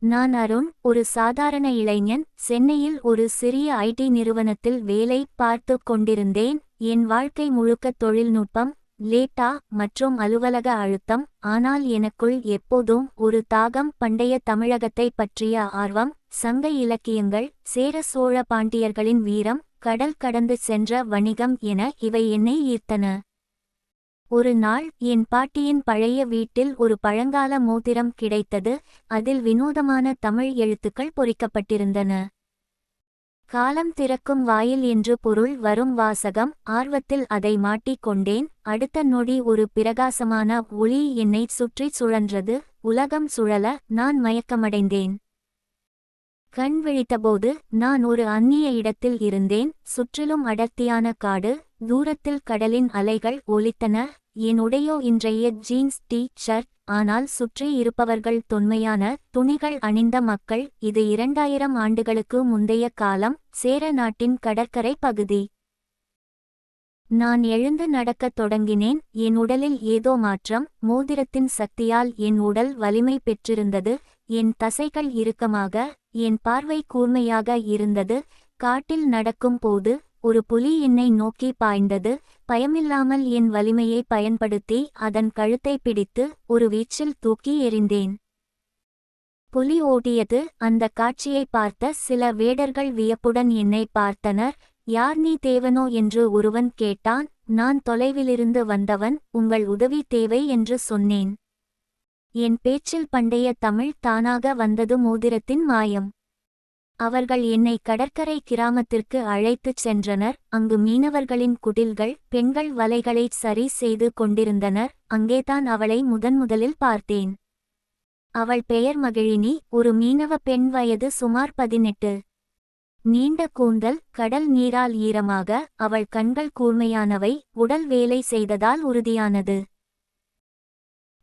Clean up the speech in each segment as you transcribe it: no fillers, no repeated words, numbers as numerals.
நான் அருண், ஒரு சாதாரண இளைஞன். சென்னையில் ஒரு சிறிய ஐடி நிறுவனத்தில் வேலை பார்த்து கொண்டிருந்தேன். என் வாழ்க்கை முழுக்க தொழில்நுட்பம், லேட்டா மற்றும் அலுவலக அழுத்தம். ஆனால் எனக்குள் எப்போதும் ஒரு தாகம், பண்டைய தமிழகத்தை பற்றிய ஆர்வம், சங்க இலக்கியங்கள், சேர சோழ பாண்டியர்களின் வீரம், கடல் கடந்து சென்ற வணிகம் என இவை என்னை ஈர்த்தன. ஒரு நாள் என் பாட்டியின் பழைய வீட்டில் ஒரு பழங்கால மோதிரம் கிடைத்தது. அதில் வினோதமான தமிழ் எழுத்துக்கள் பொறிக்கப்பட்டிருந்தன. காலம் திறக்கும் வாயில் என்று பொருள் வரும் வாசகம். ஆர்வத்தில் அதை மாட்டிக் கொண்டேன். அடுத்த நொடி ஒரு பிரகாசமான ஒளி என்னை சுற்றி சுழன்றது. உலகம் சுழல நான் மயக்கமடைந்தேன். கண் விழித்தபோது நான் ஒரு அந்நிய இடத்தில் இருந்தேன். சுற்றிலும் அடர்த்தியான காடு, தூரத்தில் கடலின் அலைகள் ஒலித்தன. என் உடையோ இன்றைய ஜீன்ஸ் டி ஷர்ட். ஆனால் சுற்றி இருப்பவர்கள் தொன்மையான துணிகள் அணிந்த மக்கள். இது 2000 ஆண்டுகளுக்கு முந்தைய காலம், சேர நாட்டின் கடற்கரை பகுதி. நான் எழுந்து நடக்கத் தொடங்கினேன். என் உடலில் ஏதோ மாற்றம். மோதிரத்தின் சக்தியால் என் உடல் வலிமை பெற்றிருந்தது. என் தசைகள் இறுக்கமாக, என் பார்வை கூர்மையாக இருந்தது. காட்டில் நடக்கும் போது ஒரு புலி என்னை நோக்கி பாய்ந்தது. பயமில்லாமல் என் வலிமையை பயன்படுத்தி அதன் கழுத்தை பிடித்து ஒரு வீச்சில் தூக்கி எறிந்தேன். புலி ஓடியது. அந்த காட்சியை பார்த்த சில வேடர்கள் வியப்புடன் என்னை பார்த்தனர். யார் நீ, தேவனோ என்று ஒருவன் கேட்டான். நான் தொலைவிலிருந்து வந்தவன், உங்கள் உதவி தேவை என்று சொன்னேன். என் பேச்சில் பண்டைய தமிழ் தானாக வந்தது. மோதிரத்தின் மாயம். அவர்கள் என்னை கடற்கரை கிராமத்திற்கு அழைத்துச் சென்றனர். அங்கு மீனவர்களின் குடில்கள், பெண்கள் வலைகளை சரி செய்து கொண்டிருந்தனர். அங்கேதான் அவளை முதன்முதலில் பார்த்தேன். அவள் பெயர் மகிழினி, ஒரு மீனவ பெண். வயது சுமார் 18. நீண்ட கூந்தல், கடல் நீரால் ஈரமாக. அவள் கண்கள் கூர்மையானவை, உடல் வேலை செய்ததால் உறுதியானது.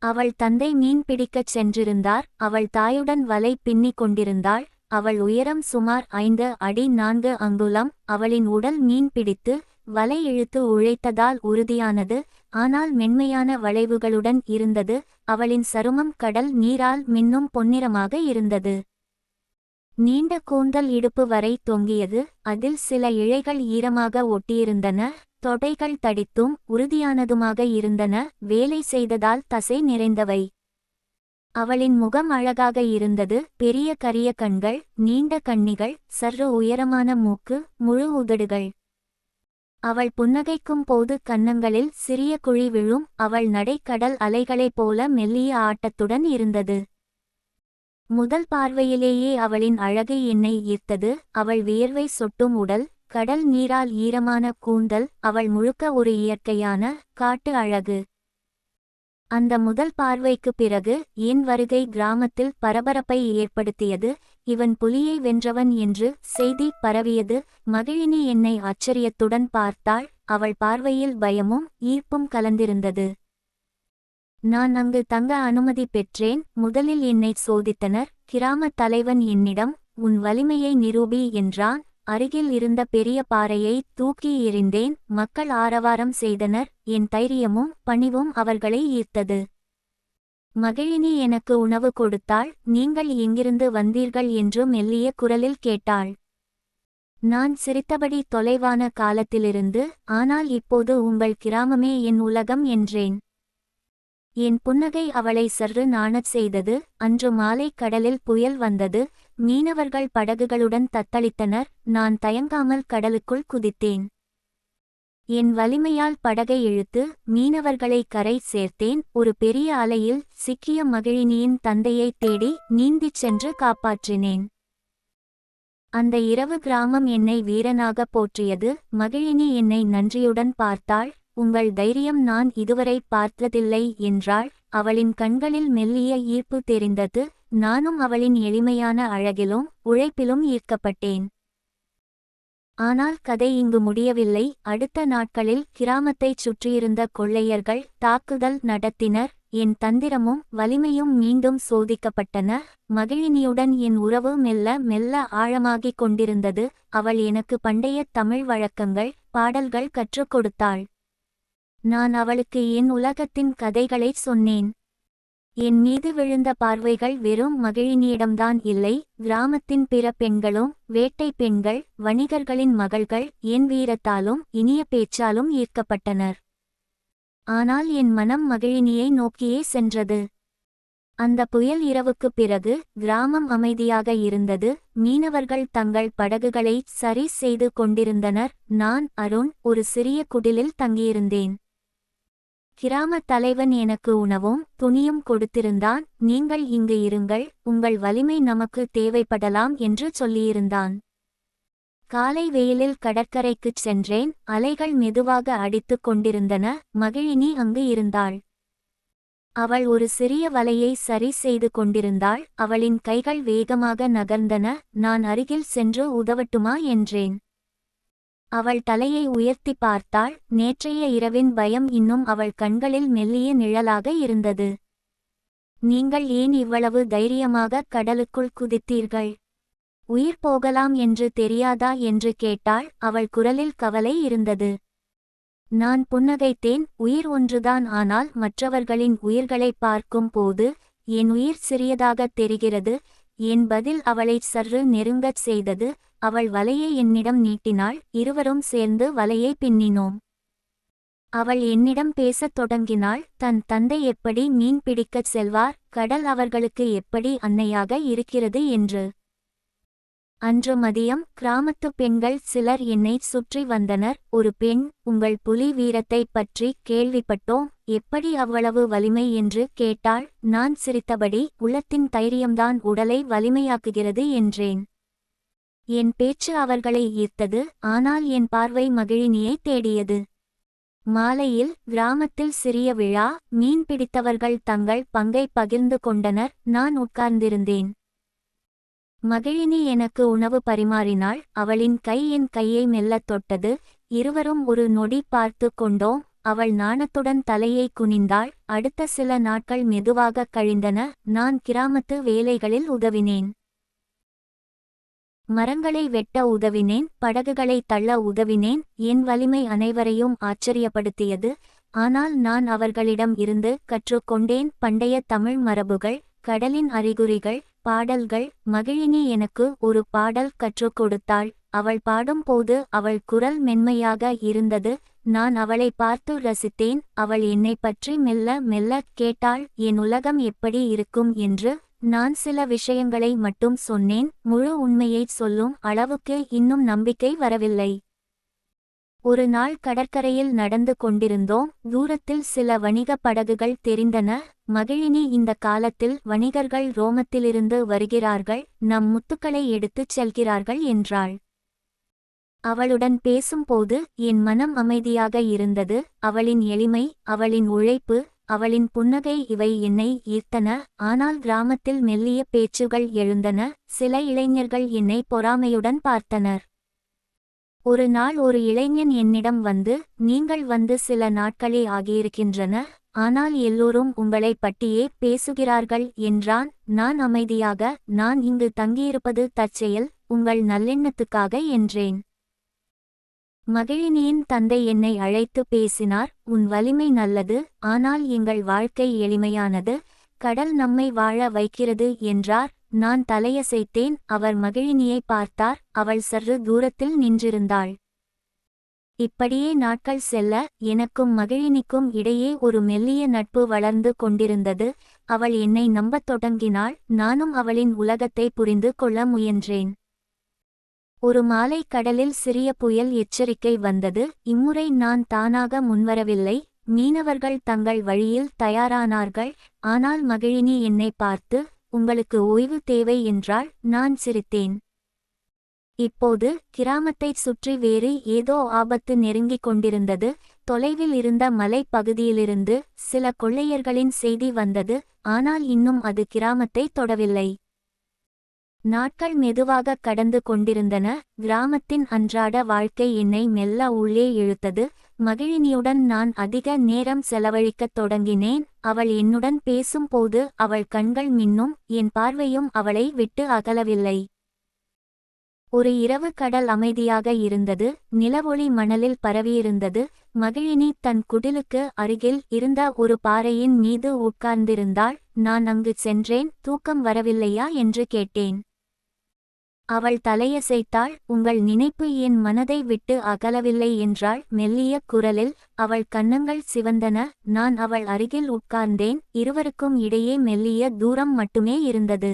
அவள் தந்தை மீன் பிடிக்கச் சென்றிருந்தார். அவள் தாயுடன் வலை பின்னிக் கொண்டிருந்தாள். அவள் உயரம் சுமார் 5 அடி 4 அங்குலம். அவளின் உடல் மீன் பிடித்து வலை இழுத்து உழைத்ததால் உறுதியானது, ஆனால் மென்மையான வளைவுகளுடன் இருந்தது. அவளின் சருமம் கடல் நீரால் மின்னும் பொன்னிறமாக இருந்தது. நீண்ட கூந்தல் இடுப்பு வரை தொங்கியது. அதில் சில இழைகள் ஈரமாக ஒட்டியிருந்தன. தொடைகள் தடித்தும் உறுதியானதுமாக இருந்தன, வேலை செய்ததால் தசை நிறைந்தவை. அவளின் முகம் அழகாக இருந்தது. பெரிய கரிய கண்கள், நீண்ட கண்ணிகள், சற்று உயரமான மூக்கு, முழு உதடுகள். அவள் புன்னகைக்கும் போது கன்னங்களில் சிறிய குழி விழும். அவள் நடை கடல் அலைகளைப் போல மெல்லிய ஆட்டத்துடன் இருந்தது. முதல் பார்வையிலேயே அவளின் அழகு என்னை ஈர்த்தது. அவள் வியர்வை சொட்டும் உடல், கடல் நீரால் ஈரமான கூந்தல், அவள் முழுக்க ஒரு இயற்கையான காட்டு அழகு. அந்த முதல் பார்வைக்குப் பிறகு என் வருகை கிராமத்தில் பரபரப்பை ஏற்படுத்தியது. இவன் புலியை வென்றவன் என்று செய்தி பரவியது. மகிழினி என்னை ஆச்சரியத்துடன் பார்த்தாள். அவள் பார்வையில் பயமும் ஈர்ப்பும் கலந்திருந்தது. நான் அங்கு தங்க அனுமதி பெற்றேன். முதலில் என்னை சோதித்தனர். கிராமத் தலைவன் என்னிடம், உன் வலிமையை நிரூபி என்றான். அருகில் இருந்த பெரிய பாறையை தூக்கி எறிந்தேன். மக்கள் ஆரவாரம் செய்தனர். என் தைரியமும் பணிவும் அவர்களை ஈர்த்தது. மகிழினி எனக்கு உணவு கொடுத்தாள். நீங்கள் எங்கிருந்து வந்தீர்கள் என்று மெல்லிய குரலில் கேட்டாள். நான் சிரித்தபடி, தொலைவான காலத்திலிருந்து, ஆனால் இப்போது உங்கள் கிராமமே என் உலகம் என்றேன். என் புன்னகை அவளை சற்று நாணச் செய்தது. அன்று மாலை கடலில் புயல் வந்தது. மீனவர்கள் படகுகளுடன் தத்தளித்தனர். நான் தயங்காமல் கடலுக்குள் குதித்தேன். என் வலிமையால் படகை இழுத்து மீனவர்களை கரை சேர்த்தேன். ஒரு பெரிய அலையில் சிக்கிய மகிழினியின் தந்தையை தேடி நீந்திச் சென்று காப்பாற்றினேன். அந்த இரவு கிராமம் என்னை வீரனாக போற்றியது. மகிழினி என்னை நன்றியுடன் பார்த்தாள். உங்கள் தைரியம் நான் இதுவரை பார்த்ததில்லை என்றாள். அவளின் கண்களில் மெல்லிய ஈர்ப்பு தெரிந்தது. நானும் அவளின் எளிமையான அழகிலும் உழைப்பிலும் ஈர்க்கப்பட்டேன். ஆனால் கதை இங்கு முடியவில்லை. அடுத்த நாட்களில் கிராமத்தைச் சுற்றியிருந்த கொள்ளையர்கள் தாக்குதல் நடத்தினர். என் தந்திரமும் வலிமையும் மீண்டும் சோதிக்கப்பட்டன. மகிழினியுடன் என் உறவு மெல்ல மெல்ல ஆழமாகிக் கொண்டிருந்தது. அவள் எனக்கு பண்டைய தமிழ் வழக்கங்கள், பாடல்கள் கற்றுக் கொடுத்தாள். நான் அவளுக்கு என் உலகத்தின் கதைகளைச் சொன்னேன். என் மீது விழுந்த பார்வைகள் வெறும் மகிழினியிடம்தான் இல்லை, கிராமத்தின் பிற பெண்களும், வேட்டை பெண்கள், வணிகர்களின் மகள்கள் என் வீரத்தாலும் இனிய பேச்சாலும் ஈர்க்கப்பட்டனர். ஆனால் என் மனம் மகிழினியை நோக்கியே சென்றது. அந்த புயல் இரவுக்குப் பிறகு கிராமம் அமைதியாக இருந்தது. மீனவர்கள் தங்கள் படகுகளை சரி செய்து கொண்டிருந்தனர். நான், அருண், ஒரு சிறிய குடிலில் தங்கியிருந்தேன். கிராம தலைவன் எனக்கு உணவும் துணியும் கொடுத்திருந்தான். நீங்கள் இங்கு இருங்கள், உங்கள் வலிமை நமக்கு தேவைப்படலாம் என்று சொல்லியிருந்தான். காலை வெயிலில் கடற்கரைக்குச் சென்றேன். அலைகள் மெதுவாக அடித்துக் கொண்டிருந்தன. மகிழினி அங்கு இருந்தாள். அவள் ஒரு சிறிய வலையை சரி செய்து கொண்டிருந்தாள். அவளின் கைகள் வேகமாக நகர்ந்தன. நான் அருகில் சென்று உதவட்டுமா என்றேன். அவள் தலையை உயர்த்தி பார்த்தாள். நேற்றைய இரவின் பயம் இன்னும் அவள் கண்களில் மெல்லிய நிழலாக இருந்தது. நீங்கள் ஏன் இவ்வளவு தைரியமாக கடலுக்குள் குதித்தீர்கள்? உயிர் போகலாம் என்று தெரியாதா என்று கேட்டாள். அவள் குரலில் கவலை இருந்தது. நான் புன்னகைத்தேன். உயிர் ஒன்றுதான், ஆனால் மற்றவர்களின் உயிர்களை பார்க்கும் போது என் உயிர் சிறியதாகத் தெரிகிறது. என் பதில் அவளை சற்று நெருங்கச் செய்தது. அவள் வலையை என்னிடம் நீட்டினாள். இருவரும் சேர்ந்து வலையை பின்னினோம். அவள் என்னிடம் பேசத் தொடங்கினாள். தன் தந்தை எப்படி மீன் பிடிக்கச் செல்வார், கடல் அவர்களுக்கு எப்படி அன்னையாக இருக்கிறது என்று. அன்று மதியம் கிராமத்து பெண்கள் சிலர் என்னை சுற்றி வந்தனர். ஒரு பெண், உங்கள் புலி வீரத்தைப் பற்றி கேள்விப்பட்டோம், எப்படி அவ்வளவு வலிமை என்று கேட்டாள். நான் சிரித்தபடி, உள்ளத்தின் தைரியம்தான் உடலை வலிமையாக்குகிறது என்றேன். என் பேச்சு அவர்களை ஈர்த்தது. ஆனால் என் பார்வை மகிழினியை தேடியது. மாலையில் கிராமத்தில் சிறிய விழா. மீன் பிடித்தவர்கள் தங்கள் பங்கை பகிர்ந்து கொண்டனர். நான் உட்கார்ந்திருந்தேன். மகிழினி எனக்கு உணவு பரிமாறினாள். அவளின் கை என் கையை மெல்லத் தொட்டது. இருவரும் ஒரு நொடி பார்த்து கொண்டோம். அவள் நாணத்துடன் தலையை குனிந்தாள். அடுத்த சில நாட்கள் மெதுவாக கழிந்தன. நான் கிராமத்து வேலைகளில் உதவினேன். மரங்களை வெட்ட உதவினேன், படகுகளை தள்ள உதவினேன். என் வலிமை அனைவரையும் ஆச்சரியப்படுத்தியது. ஆனால் நான் அவர்களிடம் இருந்து கற்றுக்கொண்டேன். பண்டைய தமிழ் மரபுகள், கடலின் அறிகுறிகள், பாடல்கள். மகிழினி எனக்கு ஒரு பாடல் கற்றுக் கொடுத்தாள். அவள் பாடும்போது அவள் குரல் மென்மையாக இருந்தது. நான் அவளை பார்த்து ரசித்தேன். அவள் என்னை பற்றி மெல்ல மெல்ல கேட்டாள். என் உலகம் எப்படி இருக்கும் என்று. நான் சில விஷயங்களை மட்டும் சொன்னேன். முழு உண்மையைச் சொல்லும் அளவுக்கு இன்னும் நம்பிக்கை வரவில்லை. ஒரு நாள் கடற்கரையில் நடந்து கொண்டிருந்தோம். தூரத்தில் சில வணிக படகுகள் தெரிந்தன. மகிழினி, இந்த காலத்தில் வணிகர்கள் ரோமத்திலிருந்து வருகிறார்கள், நம் முத்துக்களை எடுத்துச் செல்கிறார்கள் என்றாள். அவளுடன் பேசும்போது என் மனம் அமைதியாக இருந்தது. அவளின் எளிமை, அவளின் உழைப்பு, அவளின் புன்னகை இவை என்னை ஈர்த்தன. ஆனால் கிராமத்தில் மெல்லிய பேச்சுகள் எழுந்தன. சில இளைஞர்கள் என்னை பொறாமையுடன் பார்த்தனர். ஒரு நாள் ஒரு இளைஞன் என்னிடம் வந்து, நீங்கள் வந்து சில நாட்களே ஆகியிருக்கின்றன, ஆனால் எல்லோரும் உங்களை பற்றியே பேசுகிறார்கள் என்றான். நான் அமைதியாக, நான் இங்கு தங்கியிருப்பது தற்செயல், உங்கள் நல்லெண்ணத்துக்காக என்றேன். மகிழினியின் தந்தை என்னை அழைத்து பேசினார். உன் வலிமை நல்லது, ஆனால் எங்கள் வாழ்க்கை எளிமையானது. கடல் நம்மை வாழ வைக்கிறது என்றார். நான் தலையசைத்தேன். அவர் மகிழினியை பார்த்தார். அவள் சற்று தூரத்தில் நின்றிருந்தாள். இப்படியே நாட்கள் செல்ல, எனக்கும் மகிழினிக்கும் இடையே ஒரு மெல்லிய நட்பு வளர்ந்து கொண்டிருந்தது. அவள் என்னை நம்பத் தொடங்கினாள். நானும் அவளின் உலகத்தை புரிந்து கொள்ள முயன்றேன். ஒரு மாலை கடலில் சிறிய புயல் எச்சரிக்கை வந்தது. இம்முறை நான் தானாக முன்வரவில்லை. மீனவர்கள் தங்கள் வழியில் தயாரானார்கள். ஆனால் மகிழினி என்னை பார்த்து, உங்களுக்கு ஓய்வு தேவை என்றாள். நான் சிரித்தேன். இப்போது கிராமத்தைச் சுற்றி வேறு ஏதோ ஆபத்து நெருங்கிக் கொண்டிருந்தது. தொலைவில் இருந்த மலைப் பகுதியிலிருந்து சில கொள்ளையர்களின் செய்தி வந்தது. ஆனால் இன்னும் அது கிராமத்தை தொடவில்லை. நாட்கள் மெதுவாக கடந்து கொண்டிருந்தன. கிராமத்தின் அன்றாட வாழ்க்கை என்னை மெல்ல உள்ளே இழுத்தது. மகிழினியுடன் நான் அதிக நேரம் செலவழிக்கத் தொடங்கினேன். அவள் என்னுடன் பேசும்போது அவள் கண்கள் மின்னும். என் பார்வையும் அவளை விட்டு அகலவில்லை. ஒரு இரவு கடல் அமைதியாக இருந்தது. நிலவொளி மணலில் பரவியிருந்தது. மகிழினி தன் குடிலுக்கு அருகில் இருந்த ஒரு பாறையின் மீது உட்கார்ந்திருந்தாள். நான் அங்கு சென்றேன். தூக்கம் வரவில்லையா என்று கேட்டேன். அவள் தலையசைத்தாள். உங்கள் நினைப்பு என் மனதை விட்டு அகலவில்லை என்றாள் மெல்லிய குரலில். அவள் கன்னங்கள் சிவந்தன. நான் அவள் அருகில் உட்கார்ந்தேன். இருவருக்கும் இடையே மெல்லிய தூரம் மட்டுமே இருந்தது.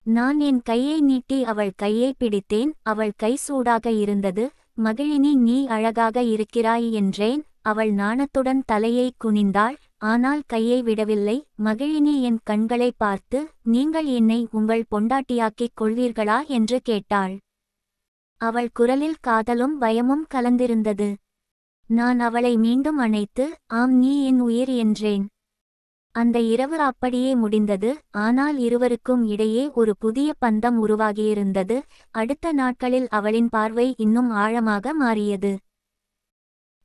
நான் என் கையை நீட்டி அவள் கையை பிடித்தேன். அவள் கை சூடாக இருந்தது. மகிழினி, நீ அழகாக இருக்கிறாய் என்றேன். அவள் நாணத்துடன் தலையை குனிந்தாள். ஆனால் கையை விடவில்லை. மகிழினி என் கண்களை பார்த்து, நீங்கள் என்னை உங்கள் பொண்டாட்டியாக்கிக் கொள்வீர்களா என்று கேட்டாள். அவள் குரலில் காதலும் பயமும் கலந்திருந்தது. நான் அவளை மீண்டும் அணைத்து, ஆம், நீ என் உயிர் என்றேன். அந்த இரவு அப்படியே முடிந்தது. ஆனால் இருவருக்கும் இடையே ஒரு புதிய பந்தம் உருவாகியிருந்தது. அடுத்த நாட்களில் அவளின் பார்வை இன்னும் ஆழமாக மாறியது.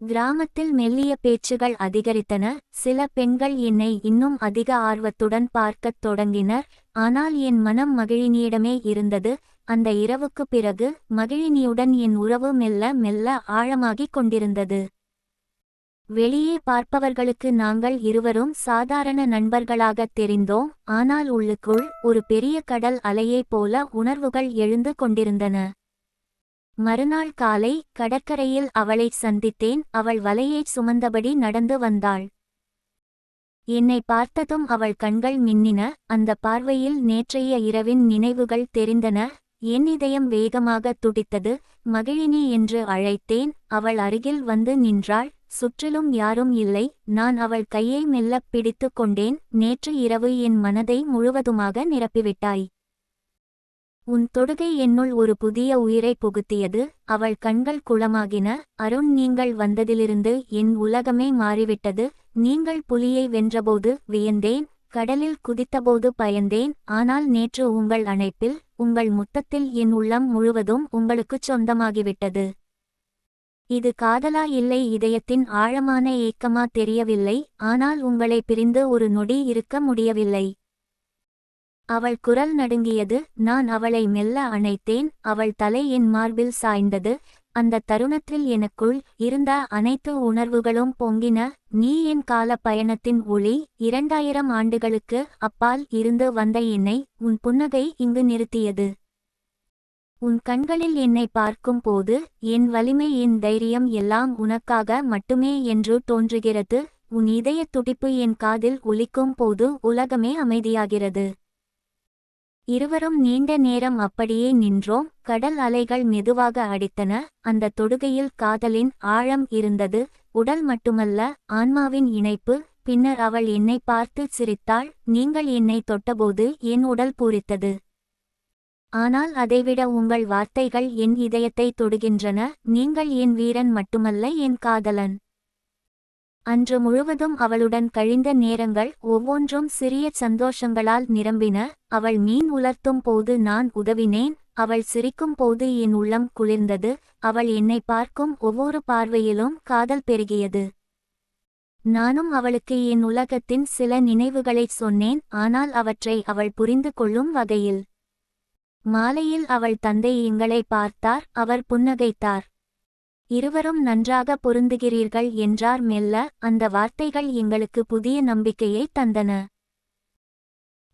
கிராமத்தில் மெல்லிய பேச்சுகள் அதிகரித்தன. சில பெண்கள் என்னை இன்னும் அதிக ஆர்வத்துடன் பார்க்கத் தொடங்கினர். ஆனால் என் மனம் மகிழினியிடமே இருந்தது. அந்த இரவுக்குப் பிறகு மகிழினியுடன் என் உறவு மெல்ல மெல்ல ஆழமாகிக் கொண்டிருந்தது. வெளியே பார்ப்பவர்களுக்கு நாங்கள் இருவரும் சாதாரண நண்பர்களாகத் தெரிந்தோம். ஆனால் உள்ளுக்குள் ஒரு பெரிய கடல் அலையைப் போல உணர்வுகள் எழுந்து கொண்டிருந்தன. மறுநாள் காலை கடற்கரையில் அவளைச் சந்தித்தேன். அவள் வலையைச் சுமந்தபடி நடந்து வந்தாள். என்னை பார்த்ததும் அவள் கண்கள் மின்னின. அந்த பார்வையில் நேற்றைய இரவின் நினைவுகள் தெரிந்தன. என் இதயம் வேகமாக துடித்தது. மகிழினி என்று அழைத்தேன். அவள் அருகில் வந்து நின்றாள். சுற்றிலும் யாரும் இல்லை. நான் அவள் கையை மெல்லப் பிடித்து கொண்டேன். நேற்று இரவு என் மனதை முழுவதுமாக நிரப்பிவிட்டாய். உன் தொடுகை என்னுள் ஒரு புதிய உயிரை புகுத்தியது. அவள் கண்கள் குளமாகின. அருண், நீங்கள் வந்ததிலிருந்து என் உலகமே மாறிவிட்டது. நீங்கள் புலியை வென்றபோது வியந்தேன். கடலில் குதித்தபோது பயந்தேன். ஆனால் நேற்று உங்கள் அணைப்பில், உங்கள் முத்தத்தில் என் உள்ளம் முழுவதும் உங்களுக்குச் சொந்தமாகிவிட்டது. இது காதலா இல்லை இதயத்தின் ஆழமான ஏக்கமா தெரியவில்லை. ஆனால் உங்களை பிரிந்து ஒரு நொடி இருக்க முடியவில்லை. அவள் குரல் நடுங்கியது. நான் அவளை மெல்ல அணைத்தேன். அவள் தலை என் மார்பில் சாய்ந்தது. அந்த தருணத்தில் எனக்குள் இருந்த அனைத்து உணர்வுகளும் பொங்கின. நீ என் கால பயணத்தின் ஒளி. 2000 ஆண்டுகளுக்கு அப்பால் இருந்து வந்த என்னை உன் புன்னகை இங்கு நிறுத்தியது. உன் கண்களில் என்னை பார்க்கும் போது என் வலிமை, என் தைரியம் எல்லாம் உனக்காக மட்டுமே என்று தோன்றுகிறது. உன் இதய துடிப்பு என் காதில் ஒலிக்கும் போது உலகமே அமைதியாகிறது. இருவரும் நீண்ட நேரம் அப்படியே நின்றோம். கடல் அலைகள் மெதுவாக அடித்தன. அந்த தொடுகையில் காதலின் ஆழம் இருந்தது. உடல் மட்டுமல்ல, ஆன்மாவின் இணைப்பு. பின்னர் அவள் என்னை பார்த்து சிரித்தாள். நீங்கள் என்னை தொட்டபோது என் உடல் பூரித்தது. ஆனால் அதைவிட உங்கள் வார்த்தைகள் என் இதயத்தை தொடுகின்றன. நீங்கள் என் வீரன் மட்டுமல்ல, என் காதலன். அன்று முழுவதும் அவளுடன் கழிந்த நேரங்கள் ஒவ்வொன்றும் சிறிய சந்தோஷங்களால் நிரம்பின. அவள் மீன் உலர்த்தும் போது நான் உதவினேன். அவள் சிரிக்கும் போது என் உள்ளம் குளிர்ந்தது. அவள் என்னை பார்க்கும் ஒவ்வொரு பார்வையிலும் காதல் பெருகியது. நானும் அவளுக்கு என் உலகத்தின் சில நினைவுகளைச் சொன்னேன். ஆனால் அவற்றை அவள் புரிந்து கொள்ளும் வகையில். மாலையில் அவள் தந்தை எங்களை பார்த்தார். அவர் புன்னகைத்தார். இருவரும் நன்றாக பொருந்துகிறீர்கள் என்றார் மெல்ல. அந்த வார்த்தைகள் எங்களுக்கு புதிய நம்பிக்கையை தந்தன.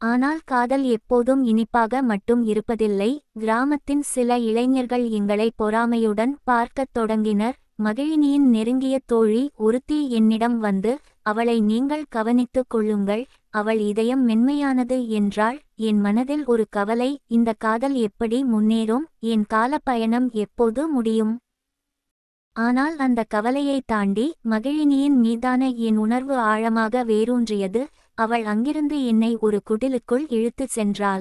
ஆனால் காதல் எப்போதும் இனிப்பாக மட்டும் இருப்பதில்லை. கிராமத்தின் சில இளைஞர்கள் எங்களை பொறாமையுடன் பார்க்கத் தொடங்கினர். மகிழினியின் நெருங்கிய தோழி ஒருத்தி என்னிடம் வந்து, அவளை நீங்கள் கவனித்துக் கொள்ளுங்கள், அவள் இதயம் மென்மையானது என்றாள். என் மனதில் ஒரு கவலை. இந்த காதல் எப்படி முன்னேறும்? என் கால பயணம் எப்போது முடியும்? ஆனால் அந்த கவலையை தாண்டி மகிழினியின் மீதான என் உணர்வு ஆழமாக வேரூன்றியது. அவள் அங்கிருந்து என்னை ஒரு குடிலுக்குள் இழுத்துச் சென்றாள்.